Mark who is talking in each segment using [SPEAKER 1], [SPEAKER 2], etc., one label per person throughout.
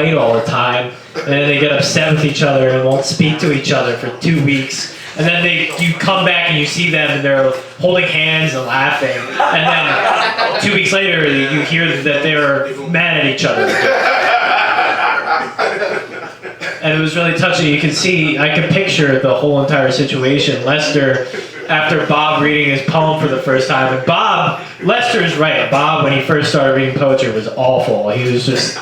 [SPEAKER 1] fight all the time, and then they get upset with each other and won't speak to each other for 2 weeks. And then you come back and you see them and they're holding hands and laughing. And then 2 weeks later, you hear that they're mad at each other. And it was really touching. You can see, I can picture the whole entire situation. Lester, after Bob reading his poem for the first time, and Lester is right. Bob, when he first started reading poetry, was awful. He was just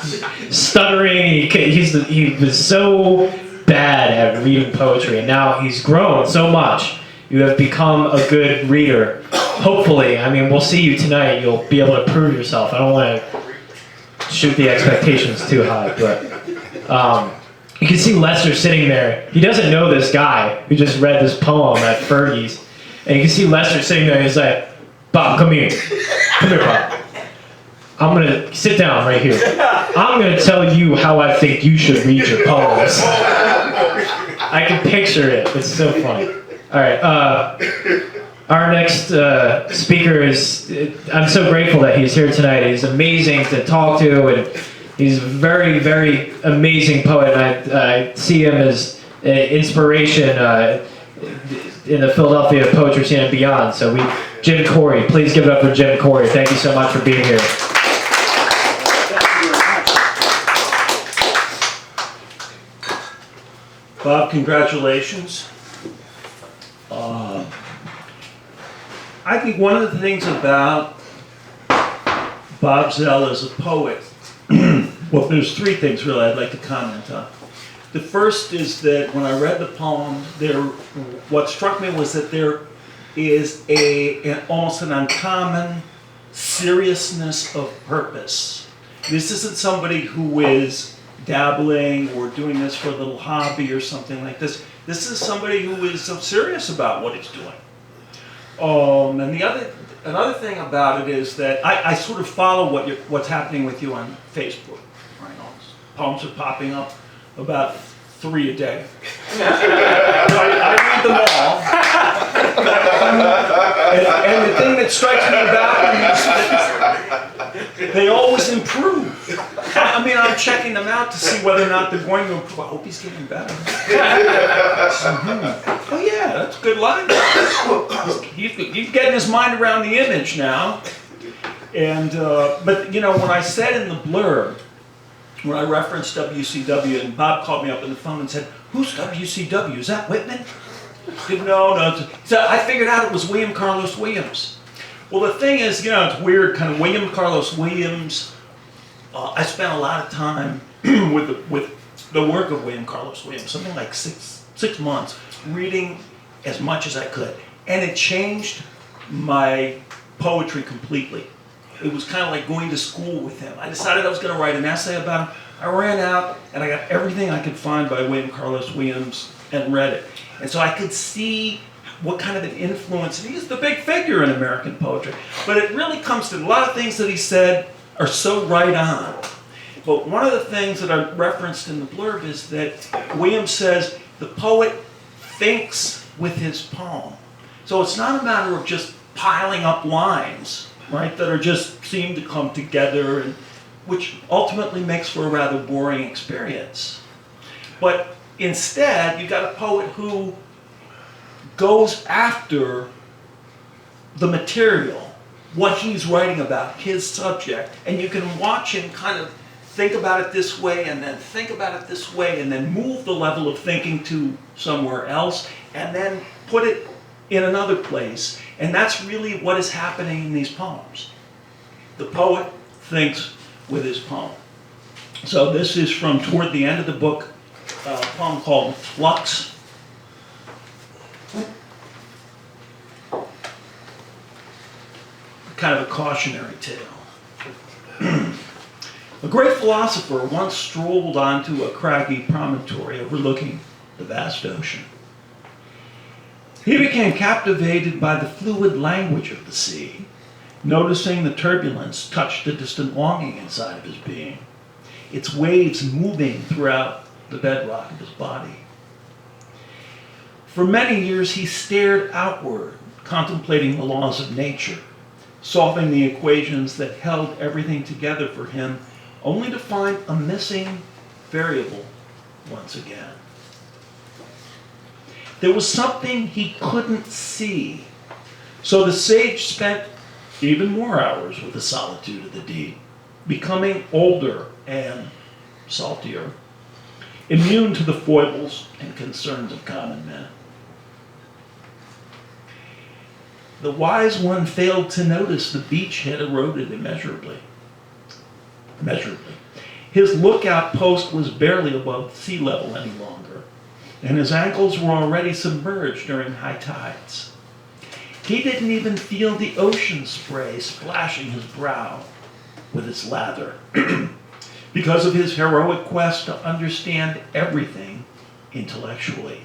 [SPEAKER 1] stuttering. He was so bad at reading poetry, and now he's grown so much. You have become a good reader. Hopefully, I mean, we'll see you tonight. You'll be able to prove yourself. I don't want to shoot the expectations too high, but you can see Lester sitting there. He doesn't know this guy who just read this poem at Fergie's, and you can see Lester sitting there. He's like, "Bob, come here. Come here, Bob. I'm going to sit down right here. I'm going to tell you how I think you should read your poems." I can picture it. It's so funny. All right. Our next speaker is, I'm so grateful that he's here tonight. He's amazing to talk to, and he's a very, very amazing poet. And I see him as an inspiration in the Philadelphia poetry scene and beyond. So Jim Cory, please give it up for Jim Cory. Thank you so much for being here.
[SPEAKER 2] Bob, congratulations. I think one of the things about Bob Zell as a poet, well, there's three things really I'd like to comment on. The first is that when I read the poem, what struck me was that there is almost an uncommon seriousness of purpose. This isn't somebody who is dabbling or doing this for a little hobby or something like this. This is somebody who is so serious about what he's doing. And another thing about it is that I sort of follow what's happening with you on Facebook. Right? All these poems are popping up, about 3 a day. I read them all. And the thing that strikes me about them is that they always improve. I mean, I'm checking them out to see whether or not they're going to improve. I hope he's getting better. Oh yeah, that's a good line. He's getting his mind around the image now. And but you know, when I said in the blurb, when I referenced WCW, and Bob called me up on the phone and said, "Who's WCW? Is that Whitman?" No. So I figured out it was William Carlos Williams. Well, the thing is, you know, it's weird, kind of William Carlos Williams. I spent a lot of time with the work of William Carlos Williams, something like six months, reading as much as I could. And it changed my poetry completely. It was kind of like going to school with him. I decided I was going to write an essay about him. I ran out and I got everything I could find by William Carlos Williams and read it. And so I could see what kind of an influence, and he's the big figure in American poetry. But it really comes to a lot of things that he said are so right on. But one of the things that I referenced in the blurb is that Williams says the poet thinks with his poem. So it's not a matter of just piling up lines, right, that are just seem to come together, and which ultimately makes for a rather boring experience. But instead, you've got a poet who goes after the material, what he's writing about, his subject, and you can watch him kind of think about it this way and then think about it this way and then move the level of thinking to somewhere else and then put it in another place. And that's really what is happening in these poems. The poet thinks with his poem. So this is from toward the end of the book, a poem called Flux. Kind of a cautionary tale. A great philosopher once strolled onto a craggy promontory overlooking the vast ocean. He became captivated by the fluid language of the sea, noticing the turbulence touch the distant longing inside of his being, its waves moving throughout the bedrock of his body. For many years he stared outward, contemplating the laws of nature, solving the equations that held everything together for him, only to find a missing variable once again. There was something he couldn't see. So the sage spent even more hours with the solitude of the deep, becoming older and saltier, immune to the foibles and concerns of common men. The wise one failed to notice the beach had eroded immeasurably. His lookout post was barely above sea level any longer, and his ankles were already submerged during high tides. He didn't even feel the ocean spray splashing his brow with its lather because of his heroic quest to understand everything intellectually.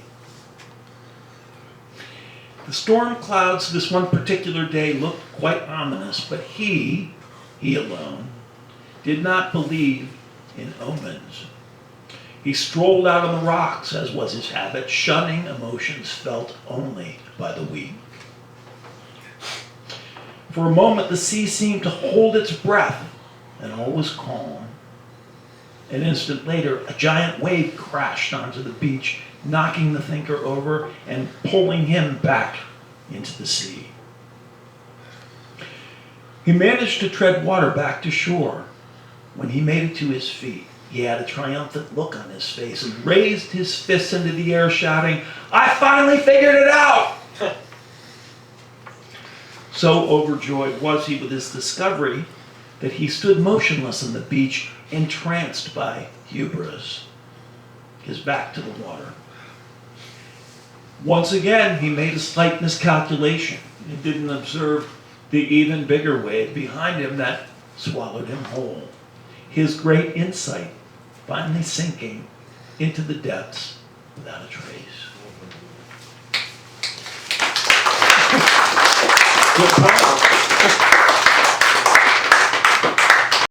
[SPEAKER 2] The storm clouds this one particular day looked quite ominous, but he alone, did not believe in omens. He strolled out on the rocks, as was his habit, shunning emotions felt only by the weak. For a moment, the sea seemed to hold its breath, and all was calm. An instant later, a giant wave crashed onto the beach, knocking the thinker over and pulling him back into the sea. He managed to tread water back to shore. When he made it to his feet, he had a triumphant look on his face and raised his fists into the air, shouting, "I finally figured it out!" So overjoyed was he with his discovery that he stood motionless on the beach, entranced by hubris, his back to the water. Once again, he made a slight miscalculation. He didn't observe the even bigger wave behind him that swallowed him whole. His great insight finally sinking into the depths without a trace. Good poem.